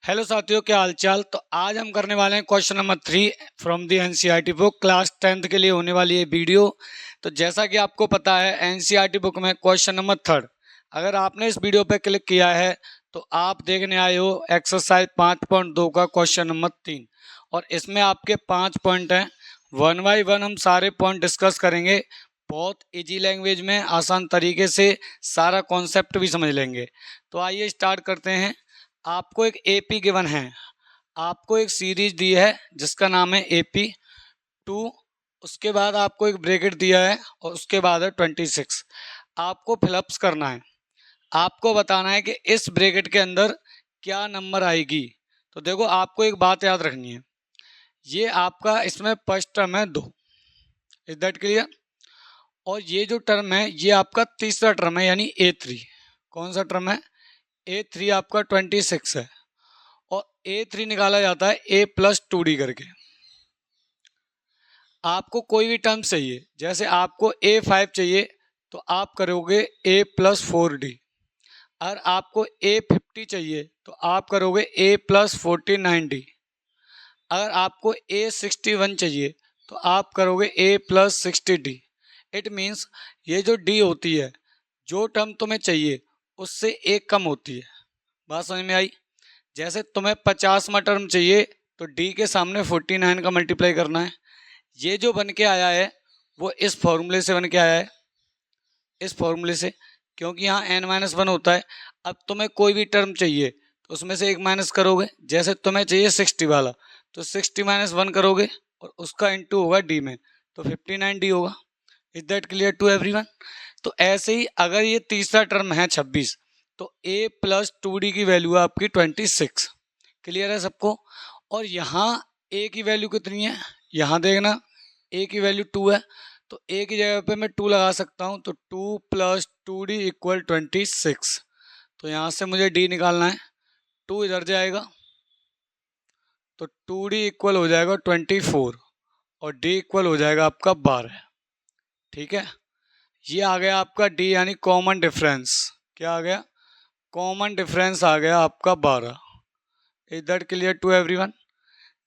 Hello साथियों, क्या हालचाल। तो आज हम करने वाले हैं question number 3 from the NCERT book. Class 10th के लिए होने वाली है वीडियो। तो जैसा कि आपको पता है, एनसीईआरटी बुक में क्वेश्चन नंबर 3, अगर आपने इस वीडियो पर क्लिक किया है तो आप देखने आए हो एक्सरसाइज 5.2 का क्वेश्चन नंबर 3। और इसमें आपके 5 पॉइंट हैं। वन बाई वन हम सारे पॉइंट डिस्कस करेंगे। बहुत इजी लैंग्वेज में आसान तरीके से सारा कॉन्सेप्ट भी समझ लेंगे। तो आइए स्टार्ट करते हैं। आपको एक एपी गिवन है, आपको एक सीरीज दी है जिसका नाम है एपी 2। उसके बाद आपको एक ब्रैकेट दिया है और उसके बाद है 26। आपको फिलअप्स करना है। आपको बताना है कि इस ब्रैकेट के अंदर क्या नंबर आएगी। तो देखो, आपको एक बात याद रखनी है, ये आपका इसमें फर्स्ट टर्म है 2। Is that clear? और ये जो टर्म है ये आपका तीसरा टर्म है, यानी A3। कौन सा टर्म है? A3 आपका 26 है। और A3 निकाला जाता है A+2D करके। आपको कोई भी टर्म चाहिए, जैसे आपको A5 चाहिए तो आप करोगे A+4D। अगर आपको A50 चाहिए तो आप करोगे A+49D। अगर आपको A61 चाहिए तो आप करोगे A+60D। इट मीन्स ये जो D होती है, जो टर्म तुम्हें चाहिए उससे एक कम होती है। बात समझ में आई? जैसे तुम्हें 50वां टर्म चाहिए तो D के सामने 49 का मल्टीप्लाई करना है। ये जो बन के आया है वो इस फॉर्मूले से बन के आया है, इस फॉर्मूले से, क्योंकि यहाँ n-1 होता है। अब तुम्हें कोई भी टर्म चाहिए तो उसमें से एक माइनस करोगे। जैसे तुम्हें चाहिए 60 वाला तो 60-1 करोगे और उसका इंटू होगा D में, तो 59D होगा। Is that clear to everyone? तो ऐसे ही अगर ये तीसरा टर्म है 26 तो A+2D की वैल्यू है आपकी 26। क्लियर है सबको? और यहाँ A की वैल्यू कितनी है, यहाँ देखना, A की वैल्यू 2 है तो A की जगह पे मैं 2 लगा सकता हूँ। तो 2+2D = 26। तो यहाँ से मुझे D निकालना है। 2 इधर जाएगा तो 2D इक्वल हो जाएगा 24 और D इक्वल हो जाएगा आपका 12। ठीक है, ये आ गया आपका D, यानी कॉमन डिफरेंस। क्या आ गया? कॉमन डिफरेंस आ गया आपका 12। Is that clear to everyone?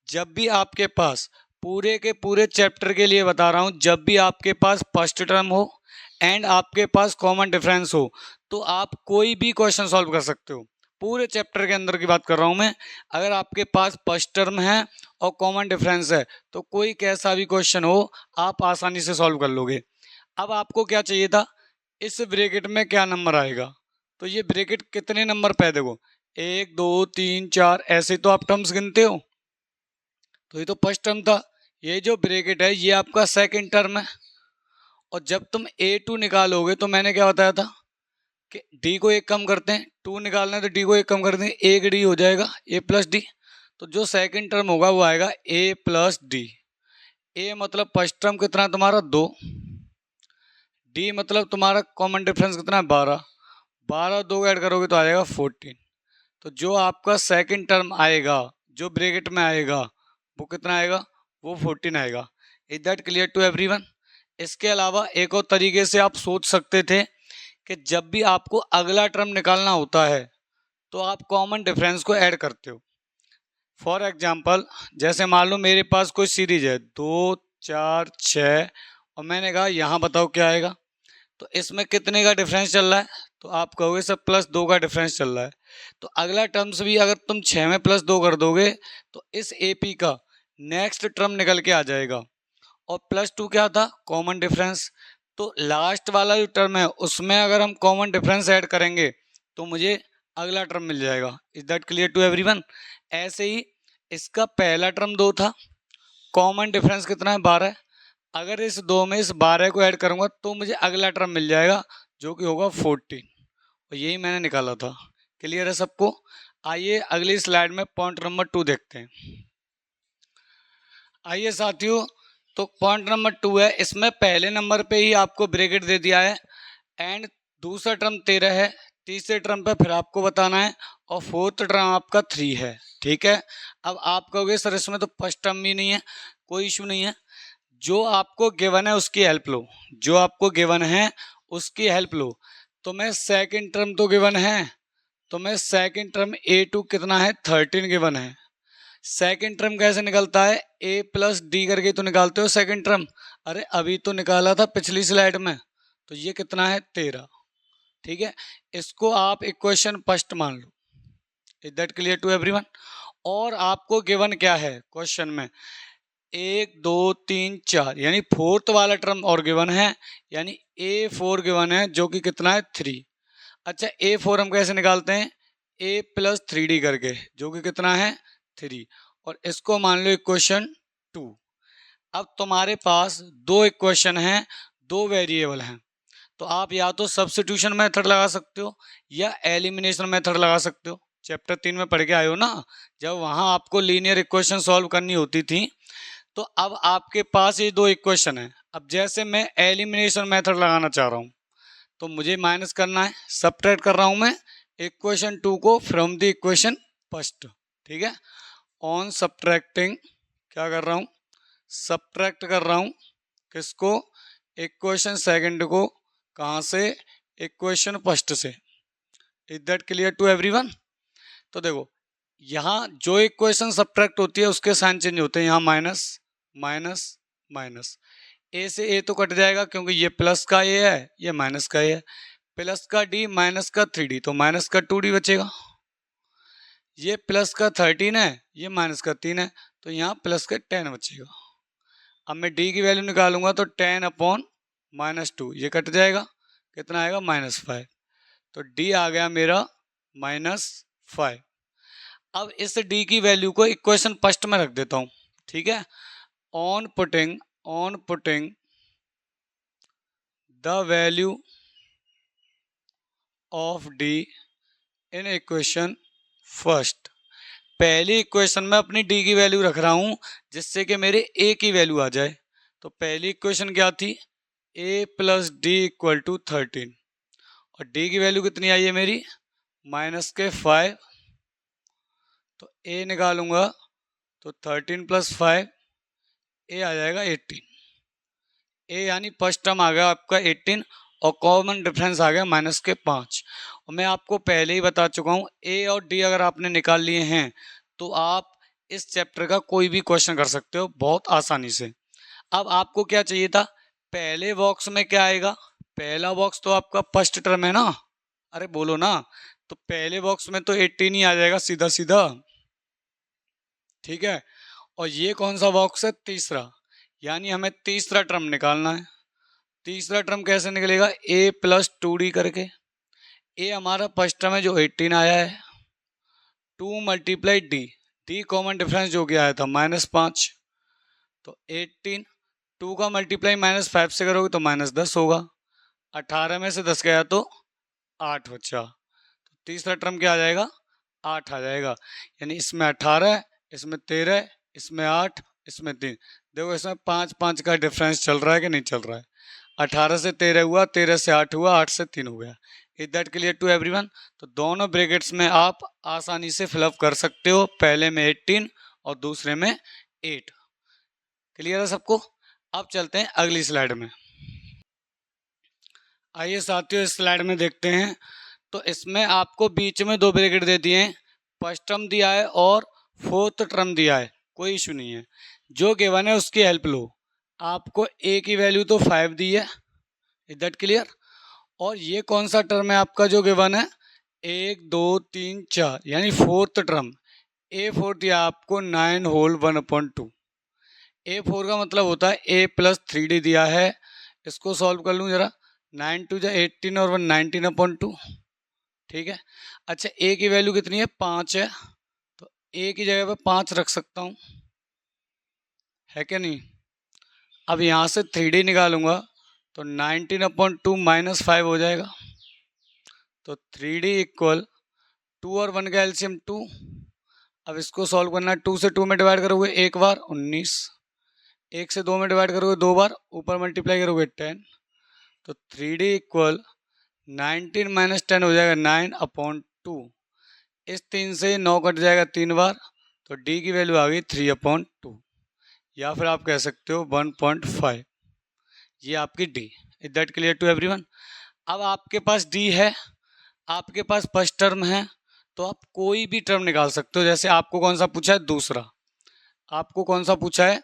जब भी आपके पास, पूरे के पूरे चैप्टर के लिए बता रहा हूं, जब भी आपके पास फर्स्ट टर्म हो एंड आपके पास कॉमन डिफरेंस हो तो आप कोई भी क्वेश्चन सॉल्व कर सकते हो। पूरे चैप्टर के अंदर की बात कर रहा हूं मैं। अगर आपके पास फर्स्ट टर्म है और कॉमन डिफरेंस है तो कोई कैसा भी क्वेश्चन हो आप आसानी से सॉल्व कर लोगे। अब आपको क्या चाहिए था, इस ब्रैकेट में क्या नंबर आएगा। तो ये ब्रैकेट कितने नंबर पे है, देखो 1 2 3 4, ऐसे तो आप टर्म्स गिनते हो। तो ये तो फर्स्ट टर्म था, ये जो ब्रैकेट है ये आपका सेकंड टर्म है। और जब तुम A2 निकालोगे तो मैंने क्या बताया था कि D को एक कम करते हैं, 2 निकालना है तो D को एक कम करते हैं, एक D हो जाएगा A+D। तो जो सेकंड टर्म होगा वो आएगा A+D। A मतलब फर्स्ट टर्म कितना है तुम्हारा 2, D मतलब तुम्हारा कॉमन डिफरेंस कितना है 12, 12 2 ऐड करोगे तो आ जाएगा 14। तो जो आपका सेकंड टर्म आएगा, जो ब्रैकेट में आएगा, वो कितना आएगा, वो 14 आएगा। Is that clear to everyone? इसके अलावा एक और तरीके से आप सोच सकते थे कि जब भी आपको अगला टर्म निकालना होता है तो आप कॉमन डिफरेंस को ऐड करते हो। फॉर एग्जाम्पल, जैसे मान लो मेरे पास कोई सीरीज है 2 4 6 और मैंने कहा यहाँ बताओ क्या आएगा। तो इसमें कितने का डिफरेंस चल रहा है, तो आप कहोगे सर +2 का डिफरेंस चल रहा है। तो अगला टर्म्स भी अगर तुम 6 में +2 कर दोगे तो इस AP का नेक्स्ट टर्म निकल के आ जाएगा। और +2 क्या था, कॉमन डिफरेंस। तो लास्ट वाला जो टर्म है उसमें अगर हम कॉमन डिफरेंस ऐड करेंगे तो मुझे अगला टर्म मिल जाएगा। Is that clear to everyone? ऐसे ही इसका पहला टर्म 2 था, कॉमन डिफरेंस कितना है 12। अगर इस 2 में इस 12 को ऐड करूंगा तो मुझे अगला टर्म मिल जाएगा जो कि होगा 14। और यही मैंने निकाला था। क्लियर है सबको? आइए अगली स्लाइड में पॉइंट नंबर 2 देखते हैं। आइए साथियों, तो पॉइंट नंबर 2 है, इसमें पहले नंबर पे ही आपको ब्रैकेट दे दिया है एंड दूसरा टर्म 13 है, तीसरे टर्म पे फिर आपको बताना है और फोर्थ टर्म आपका 3 है। ठीक है, अब आप कहोगे सर इसमें तो फर्स्ट टर्म भी नहीं है। कोई इशू नहीं है, जो आपको गिवन है उसकी हेल्प लो, जो आपको गिवन है उसकी हेल्प लो। तो मैं सेकंड टर्म तो गिवन है तो मैं सेकंड टर्म A2 कितना है 13 गिवन है। सेकंड टर्म कैसे निकलता है, A प्लस डी करके तो निकालते हो सेकंड टर्म। अरे अभी तो निकाला था पिछली स्लाइड में, तो ये कितना है 13। ठीक है, इसको आप इक्वेशन फर्स्ट मान लो। Is that clear to everyone? और आपको गिवन क्या है क्वेश्चन में, 1 2 3 4 यानी फोर्थ वाला टर्म और गिवन है, यानी A4 गिवन है जो कि कितना है 3। अच्छा A4 हम कैसे निकालते हैं, A प्लस 3D करके, जो कि कितना है 3, और इसको मान लो इक्वेशन 2। अब तुम्हारे पास दो इक्वेशन हैं, दो वेरिएबल हैं, तो आप या तो सब्स्टिट्यूशन मेथड लगा सकते हो या एलिमिनेशन मेथड लगा सकते हो। चैप्टर 3 में पढ़ के आए हो ना, जब वहां आपको लीनियर इक्वेशन सॉल्व करनी होती थी। तो अब आपके पास ये दो इक्वेशन है। अब जैसे मैं एलिमिनेशन मेथड लगाना चाह रहा हूं, तो मुझे माइनस करना है, सब्ट्रैक्ट कर रहा हूं मैं इक्वेशन 2 को फ्रॉम द इक्वेशन फर्स्ट। ठीक है, ऑन सब्ट्रैक्टिंग क्या कर रहा हूं, सब्ट्रैक्ट कर रहा हूं किसको, इक्वेशन सेकंड को, कहां से, इक्वेशन फर्स्ट से। Is that clear to everyone? तो देखो यहाँ जो इक्वेशन सब्ट्रैक्ट होती है उसके साइन चेंज होते हैं, यहाँ माइनस माइनस माइनस, ए से ए तो कट जाएगा क्योंकि ये प्लस का ए है, ये माइनस का ए है, प्लस का डी माइनस का 3D, तो माइनस का 2D बचेगा। ये प्लस का 13 है, ये माइनस का 3 है, तो यहाँ प्लस का 10 बचेगा। अब मैं डी की वैल्यू निकालूंगा तो 10 अपॉन -2, ये कट जाएगा, कितना आएगा -5, तो डी आ गया मेरा -5। अब इस डी की वैल्यू को इक्वेशन फर्स्ट में रख देता हूं। ठीक है, on putting the value of D in equation first. पहली इक्वेशन में अपनी डी की वैल्यू रख रहा हूं जिससे कि मेरे ए की वैल्यू आ जाए। तो पहली इक्वेशन क्या थी, a plus D equal to 13, और डी की वैल्यू कितनी आई है मेरी -5, तो a निकालूंगा तो 13 + 5, a आ जाएगा 18। a यानी फर्स्ट टर्म आ गया आपका 18 और कॉमन डिफरेंस आ गया -5। और मैं आपको पहले ही बता चुका हूँ a और d अगर आपने निकाल लिए हैं तो आप इस चैप्टर का कोई भी क्वेश्चन कर सकते हो बहुत आसानी से। अब आपको क्या चाहिए था, पहले बॉक्स में क्या आएगा, पहला बॉक्स तो आपका फर्स्ट टर्म है ना, अरे बोलो ना, तो पहले बॉक्स में तो 18 ही आ जाएगा सीधा सीधा। ठीक है, और ये कौन सा बॉक्स है, तीसरा, यानी हमें तीसरा टर्म निकालना है। तीसरा टर्म कैसे निकलेगा, a प्लस 2D करके, a हमारा फर्स्ट टर्म है जो 18 आया है, 2 मल्टीप्लाई d कॉमन डिफरेंस जो कि आया था -5, तो 18, 2 का मल्टीप्लाई -5 से करोगे तो -10 होगा, 18 में से 10 गया तो 8 बचा, तो तीसरा टर्म क्या आ जाएगा, 8 आ जाएगा। यानी इसमें 18, इसमें 13, इसमें 8, इसमें 3, देखो इसमें 5 का डिफरेंस चल रहा है कि नहीं चल रहा है। 18 से 13 हुआ, 13 से 8 हुआ, 8 से 3 हो गया। Is that clear to everyone? तो दोनों ब्रैकेट्स में आप आसानी से फिलअप कर सकते हो, पहले में 18 और दूसरे में 8। क्लियर है सबको? अब चलते हैं अगली स्लाइड में। आइए साथियों इस स्लाइड में देखते हैं। तो इसमें आपको बीच में दो ब्रैकेट दे दिए हैं, फर्स्ट टर्म दिया है और फोर्थ टर्म दिया है, कोई इशू नहीं है, जो गिवन है उसकी हेल्प लो। आपको a की वैल्यू तो 5 दी है, इज दैट क्लियर? और ये कौन सा टर्म है आपका जो गिवन है, 1 2 3 4 यानी फोर्थ टर्म, a4 दिया आपको 9 होल 1/2। a4 का मतलब होता है a प्लस 3D दिया है, इसको सॉल्व कर लूँ जरा, 9 2 जा 18 और 1 19/2। ठीक है, अच्छा a की वैल्यू कितनी है, 5 है, तो a की जगह पे 5 रख सकता हूँ, है क्या नहीं? अब यहाँ से 3D निकालूंगा तो 19/2 -5 हो जाएगा, तो 3D इक्वल 2 और 1 का एलसीएम 2। अब इसको सॉल्व करना है, 2 से 2 में डिवाइड करोगे एक बार 19, 1 से 2 में डिवाइड करोगे दो बार, ऊपर मल्टीप्लाई करोगे 10, तो 3D इक्वल 19 - 10 हो जाएगा 9/2। इस 3 से 9 कट जाएगा 3 बार, तो D की वैल्यू आ गई 3/2, या फिर आप कह सकते हो 1.5। ये आपकी D। Is that clear to everyone? अब आपके पास D है, आपके पास फर्स्ट टर्म है, तो आप कोई भी टर्म निकाल सकते हो। जैसे आपको कौन सा पूछा है, दूसरा, आपको कौन सा पूछा है,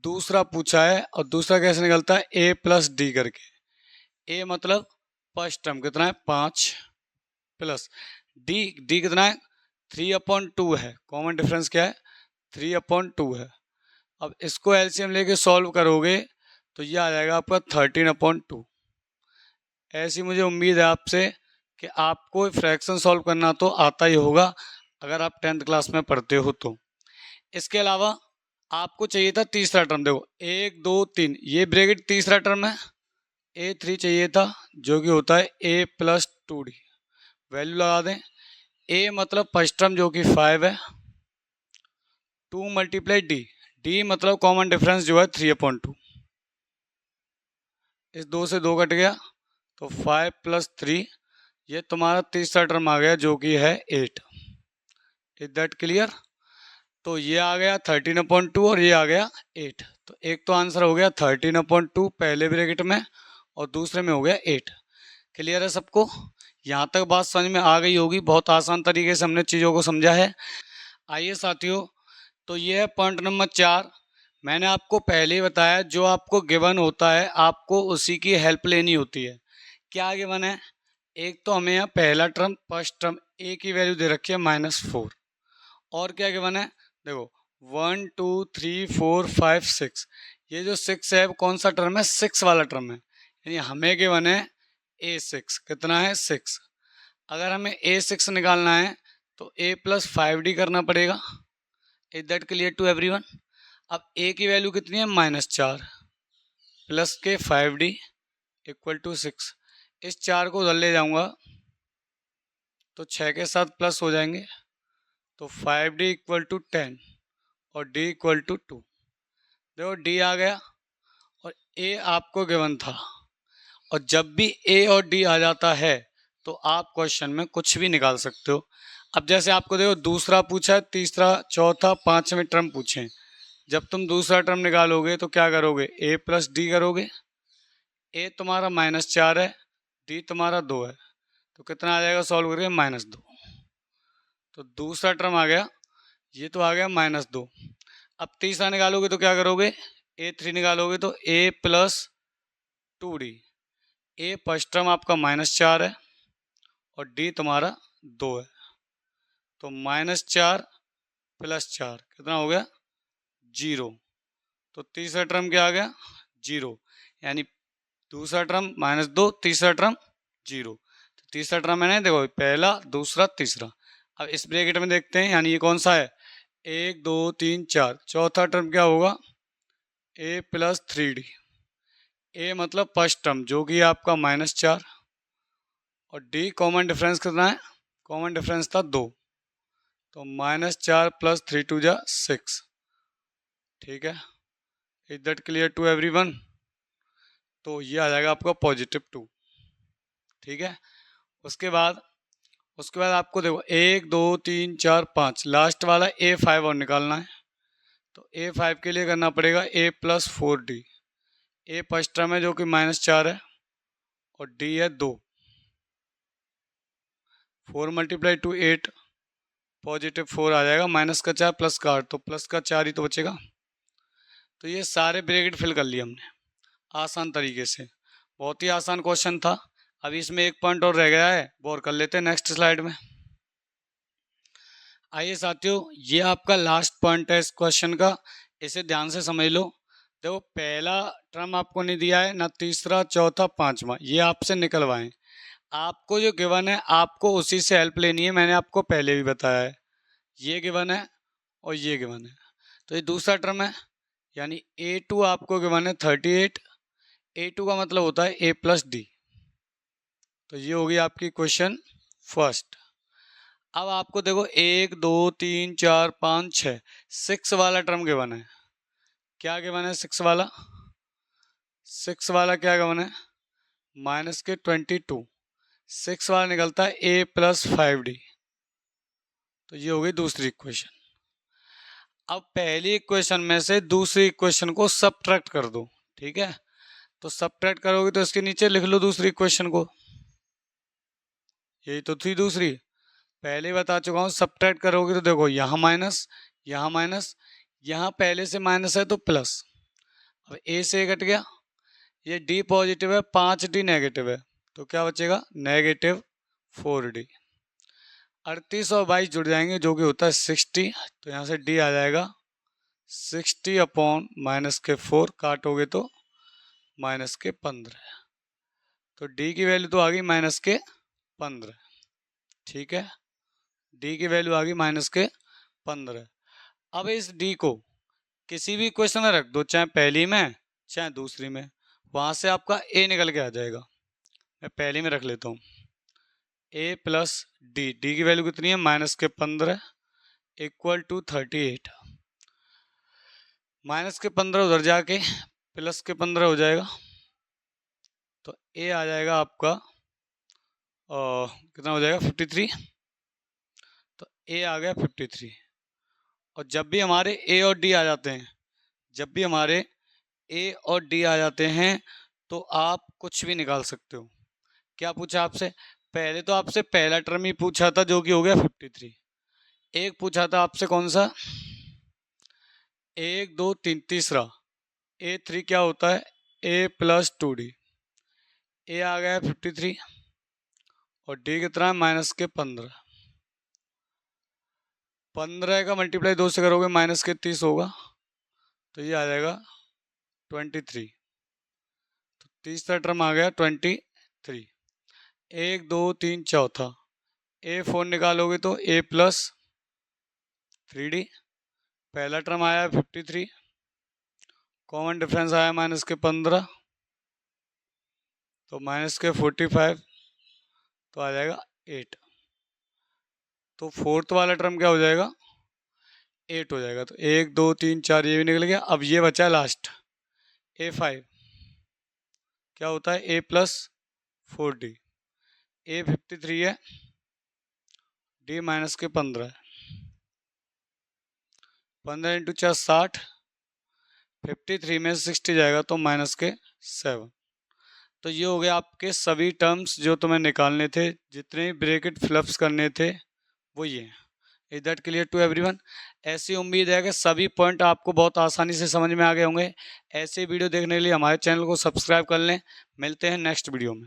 दूसरा पूछा है। और दूसरा कैसे निकलता है, a प्लस डी करके। a मतलब फर्स्ट टर्म कितना है 5, प्लस डी कितना है 3/2 है। कॉमन डिफरेंस क्या है, 3/2 है। अब इसको एलसीएम लेके सॉल्व करोगे तो ये आ जाएगा आपका 13/2। ऐसी मुझे उम्मीद है आपसे कि आपको फ्रैक्शन सॉल्व करना तो आता ही होगा अगर आप 10th क्लास में पढ़ते हो तो। इसके अलावा आपको चाहिए था तीसरा टर्म, देखो 1 2 3, ये ब्रैकेट तीसरा टर्म है, a3 चाहिए था जो कि होता है a प्लस 2d। वैल्यू लगा दें, a मतलब फर्स्ट टर्म जो कि 5 है, 2 मल्टीप्लाई d मतलब कॉमन डिफरेंस जो है 3/2। इस 2 से 2 कट गया तो 5 प्लस 3, ये तुम्हारा तीसरा टर्म आ गया जो कि है 8। Is that clear? तो ये आ गया 13/2 और ये आ गया 8। तो एक तो आंसर हो गया 13/2 पहले ब्रैकेट में और दूसरे में हो गया 8। क्लियर है सबको? यहाँ तक बात समझ में आ गई होगी। बहुत आसान तरीके से हमने चीज़ों को समझा है। आइए साथियों, तो ये है पॉइंट नंबर 4। मैंने आपको पहले ही बताया, जो आपको गिवन होता है आपको उसी की हेल्प लेनी होती है। क्या गिवन है, एक तो हमें यहाँ पहला टर्म फर्स्ट टर्म a की वैल्यू दे रखी है -4। और क्या गिवन है, देखो 1 2 3 4 5 6, ये जो 6 है वो कौन सा टर्म है, 6 वाला टर्म है। यानी हमें गिवन है a6, कितना है 6। अगर हमें a6 निकालना है तो a प्लस 5d करना पड़ेगा। Is that clear to everyone? अब a की वैल्यू कितनी है -4 प्लस के 5d इक्वल टू 6। इस 4 को उधर ले जाऊंगा तो 6 के साथ प्लस हो जाएंगे, तो 5d इक्वल टू 10 और d इक्वल टू 2। देखो d आ गया और a आपको गिवन था। और जब भी a और d आ जाता है तो आप क्वेश्चन में कुछ भी निकाल सकते हो। अब जैसे आपको देखो दूसरा पूछा है, तीसरा, चौथा, पांचवें टर्म पूछे। जब तुम दूसरा टर्म निकालोगे तो क्या करोगे, a प्लस डी करोगे। a तुम्हारा -4 है, d तुम्हारा 2 है, तो कितना आ जाएगा सॉल्व करके -2। तो दूसरा टर्म आ गया, ये तो आ गया -2। अब तीसरा निकालोगे तो क्या करोगे, a3 निकालोगे तो a plus 2d। a first term आपका -4 है और d तुम्हारा 2 है, तो -4 प्लस 4 कितना हो गया 0। तो तीसरा टर्म क्या आ गया 0, यानी दूसरा टर्म -2, तीसरा टर्म 0। तो तीसरा टर्म है ना, देखो पहला दूसरा तीसरा। अब इस ब्रैकेट में देखते हैं, यानी ये कौन सा है 1 2 3 4। चौथा टर्म क्या होगा a प्लस 3d। a मतलब फर्स्ट टर्म जो कि आपका -4 और d कॉमन डिफरेंस कितना है, कॉमन डिफरेंस था 2, तो -4 प्लस 3 2 जा 6। ठीक है, is that clear to everyone? तो ये आ जाएगा आपका +2। ठीक है, उसके बाद आपको देखो 1 2 3 4 5, लास्ट वाला a5 और निकालना है। तो a5 के लिए करना पड़ेगा a plus 4d। a first term है जो कि -4 है और d है 2। 4 मल्टीप्लाई टू 8, +4 आ जाएगा, माइनस का 4 प्लस का 8, तो प्लस का 4 ही तो बचेगा। तो ये सारे ब्रैकेट फिल कर लिए हमने आसान तरीके से। बहुत ही आसान क्वेश्चन था। अभी इसमें एक पॉइंट और रह गया है, वो और कर लेते हैं नेक्स्ट स्लाइड में। आइए साथियों, ये आपका लास्ट पॉइंट है इस क्वेश्चन का, इसे ध्यान से समझ लो। देखो पहला टर्म आपको नहीं दिया है, ना तीसरा चौथा पांचवा, ये आपसे निकलवाएं। आपको जो गिवन है आपको उसी से हेल्प लेनी है, मैंने आपको पहले भी बताया है। ये गिवन है और ये गिवन है, तो ये दूसरा टर्म है, यानी a2 आपको गिवन है 38। a2 का मतलब होता है a प्लस डी। तो ये होगी आपकी क्वेश्चन फर्स्ट। अब आपको देखो 1 2 3 4 5 6, 6 वाला टर्म गिवन है। क्या गिवन है 6 वाला, 6 वाला क्या गिवन है -22। 6 वाला निकलता है a प्लस 5d। तो ये हो गई दूसरी इक्वेशन। अब पहली इक्वेशन में से दूसरी इक्वेशन को सबट्रैक्ट कर दो। ठीक है, तो सबट्रैक्ट करोगे तो इसके नीचे लिख लो दूसरी इक्वेशन को, यही तो थी दूसरी, पहले ही बता चुका हूँ, सब्ट्रैक्ट करोगे तो देखो यहाँ माइनस, यहाँ माइनस, यहाँ पहले से माइनस है तो प्लस। अब ए से ए कट गया, ये डी पॉजिटिव है, 5d नेगेटिव है, तो क्या बचेगा नेगेटिव 4d। 38 और 22 जुड़ जाएंगे जो कि होता है 60, तो यहाँ से d आ जाएगा 60 अपॉन माइनस के 4, काटोगे तो माइनस के 15। तो d की वैल्यू तो आ गई माइनस के 15। ठीक है, d की वैल्यू आ गई माइनस के 15। अब इस d को किसी भी क्वेश्चन में रख दो, चाहे पहली में चाहे दूसरी में, वहां से आपका a निकल के आ जाएगा। मैं पहली में रख लेता हूँ, a प्लस डी, डी की वैल्यू कितनी है माइनस के 15 इक्वल टू 38। माइनस के 15 उधर जाके प्लस के 15 हो जाएगा, तो a आ जाएगा आपका कितना हो जाएगा 53। तो a आ गया 53। और जब भी हमारे a और d आ जाते हैं, जब भी हमारे a और d आ जाते हैं तो आप कुछ भी निकाल सकते हो। क्या पूछा आपसे, पहले तो आपसे पहला टर्म ही पूछा था जो कि हो गया 53। एक पूछा था आपसे कौन सा, 1 2 3 तीसरा a3 क्या होता है a प्लस 2d। a आ गया 53 और d कितना है माइनस के 15। 15 का मल्टीप्लाई 2 से करोगे माइनस के 30 होगा, तो ये आ जाएगा 23। तो तीसरा टर्म आ गया 23। 1 2 3 चौथा a4 निकालोगे तो a प्लस 3d। पहला टर्म आया 53, कॉमन डिफरेंस आया माइनस के 15, तो माइनस के 45, तो आ जाएगा 8। तो फोर्थ वाला टर्म क्या हो जाएगा 8 हो जाएगा। तो 1 2 3 4 ये भी निकल गया। अब ये बचा लास्ट a5, क्या होता है a प्लस 4d। a 53 है, d माइनस के 15 है। 15 इंटू 4 60, 53 में 60 जाएगा तो माइनस के 7। तो ये हो गया आपके सभी टर्म्स जो तुम्हें निकालने थे, जितने ब्रैकेट फिलअप्स करने थे वो ये हैं। Is that clear to everyone? ऐसी उम्मीद है कि सभी पॉइंट आपको बहुत आसानी से समझ में आ गए होंगे। ऐसे वीडियो देखने के लिए हमारे चैनल को सब्सक्राइब कर लें। मिलते हैं नेक्स्ट वीडियो में।